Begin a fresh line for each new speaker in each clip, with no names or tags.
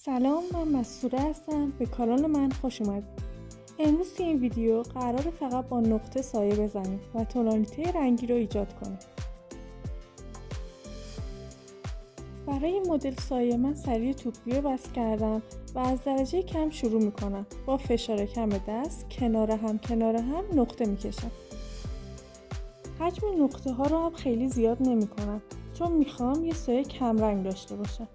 سلام، من مسعوده هستم. به کانال من خوش اومدید. امروز توی این ویدیو قراره فقط با نقطه سایه بزنیم و تونالیته رنگی رو ایجاد کنیم. برای این مدل سایه من سری توپی رو بس کردم و از درجه کم شروع میکنم. با فشار کم دست کنار هم نقطه میکشم. حجم نقطه ها رو هم خیلی زیاد نمی کنم چون میخوام یه سایه کم رنگ داشته باشم.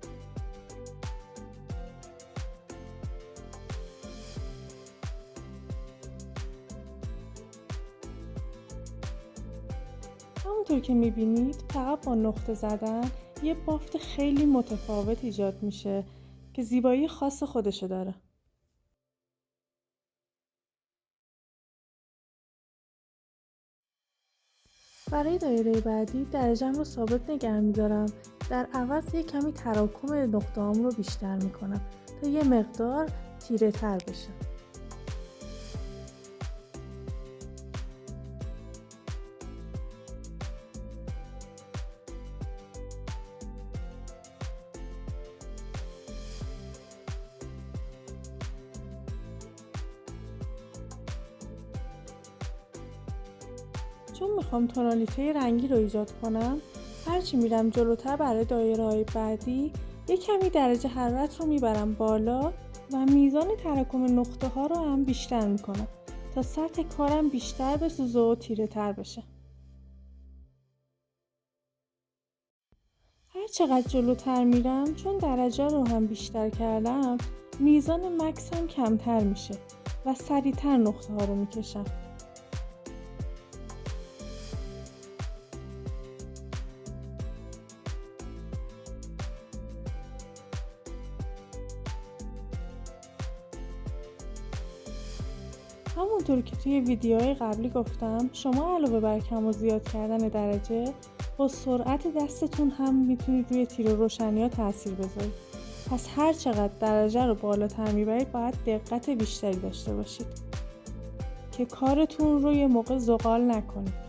همونطور که میبینید فقط با نقطه زدن یه بافت خیلی متفاوت ایجاد میشه که زیبایی خاص خودشو داره. برای دایره بعدی درجه‌ام رو ثابت نگه میدارم. در عوض یه کمی تراکم نقطه‌هام رو بیشتر میکنم تا یه مقدار تیره تر بشه. چون میخوام تونالیته رنگی رو ایجاد کنم، هرچی میرم جلوتر برای دایره‌های بعدی یه کمی درجه حرارت رو میبرم بالا و میزان تراکم نقطه ها رو هم بیشتر میکنم تا سطح کارم بیشتر بسوزه و تیره تر بشه. هر چقدر جلوتر میرم چون درجه رو هم بیشتر کردم، میزان مکس هم کمتر میشه و سریعتر نقطه ها رو میکشم. همونطور که توی ویدیوهای قبلی گفتم، شما علاوه بر کم و زیاد کردن درجه با سرعت دستتون هم میتونید روی تیر و روشنی ها تاثیر بذارید. پس هر چقدر درجه رو بالاتر میبرید باید دقت بیشتری داشته باشید که کارتون رو یه موقع زغال نکنید.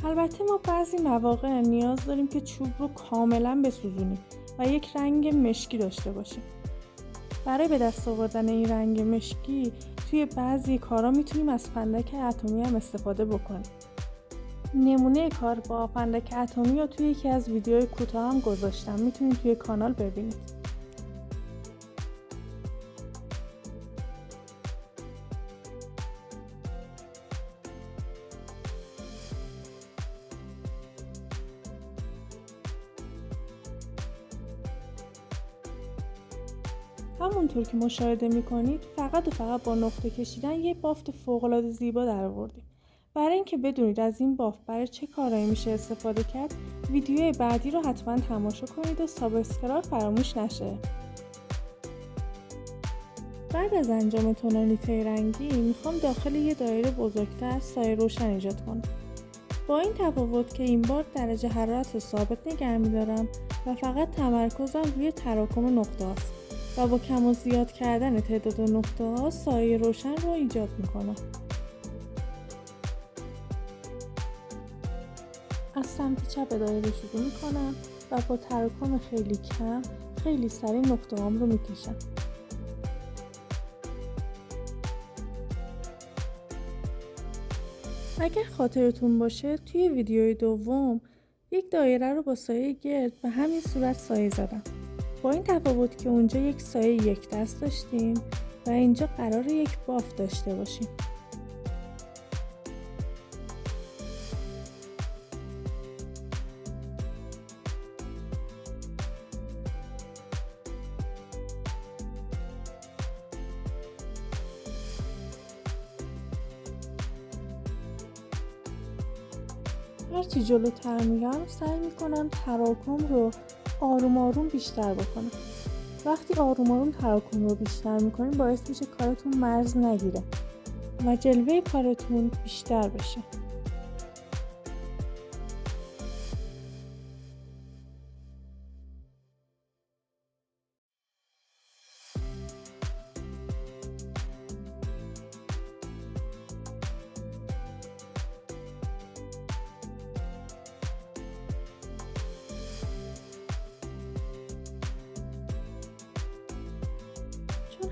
البته ما بعضی مواقع نیاز داریم که چوب رو کاملا بسوزونیم و یک رنگ مشکی داشته باشیم. برای به دست آوردن این رنگ مشکی توی بعضی کارا میتونیم از فندک اتمی هم استفاده بکنیم. نمونه کار با فندک اتمی رو توی یکی از ویدیوهای کوتاه هم گذاشتم، میتونید توی کانال ببینید. همونطور که مشاهده میکنید فقط با نقطه کشیدن یه بافت فوق‌العاده زیبا درآوردیم. برای اینکه بدونید از این بافت برای چه کارایی میشه استفاده کرد، ویدیوی بعدی رو حتما تماشا کنید و سابسکرایب فراموش نشه. بعد از انجام تونالیته رنگی میخوام داخل یه دایره بزرگتر سایه روشن ایجاد کنم. با این تفاوت که این بار درجه حرارت رو ثابت نگه میدارم و فقط تمرکزم روی تراکم نقطه هاست و با کم و زیاد کردن تعداد نقطه ها سایه روشن رو ایجاد میکنم. از سمت چپ دایره شروع میکنم و با تراکم خیلی کم خیلی سریع نقطه هام رو میکشم. اگر خاطرتون باشه توی ویدیوی دوم یک دایره رو با سایه گرد به همین صورت سایه زدم. با این تفاوت که اونجا یک سایه یک دست داشتیم و اینجا قراره یک بافت داشته باشیم. هرچی جلوتر میرم سعی میکنم تراکم رو آروم آروم بیشتر بکنم. وقتی آروم آروم تراکم رو بیشتر میکنیم باعث میشه کارتون مرز نگیره و جلوه کارتون بیشتر بشه.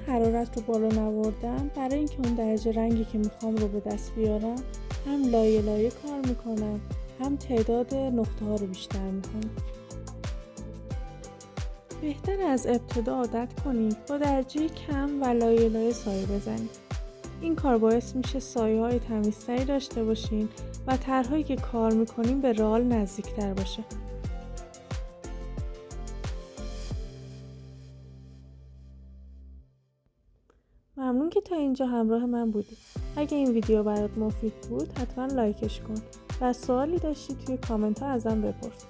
حرارت رو بالا نوردم برای اینکه اون درجه رنگی که میخوام رو به دست بیارم هم لایه لایه کار میکنم، هم تعداد نقطه ها رو بیشتر میکنم. بهتر از ابتدا عادت کنید با درجه کم و لایه لایه سایه بزنید. این کار باعث میشه سایه های تمیزتری داشته باشین و طرحهایی که کار میکنین به رئال نزدیکتر باشه. ممنون که تا اینجا همراه من بودید. اگه این ویدیو برات مفید بود حتما لایکش کن و سوالی داشتی توی کامنت ها ازم بپرس.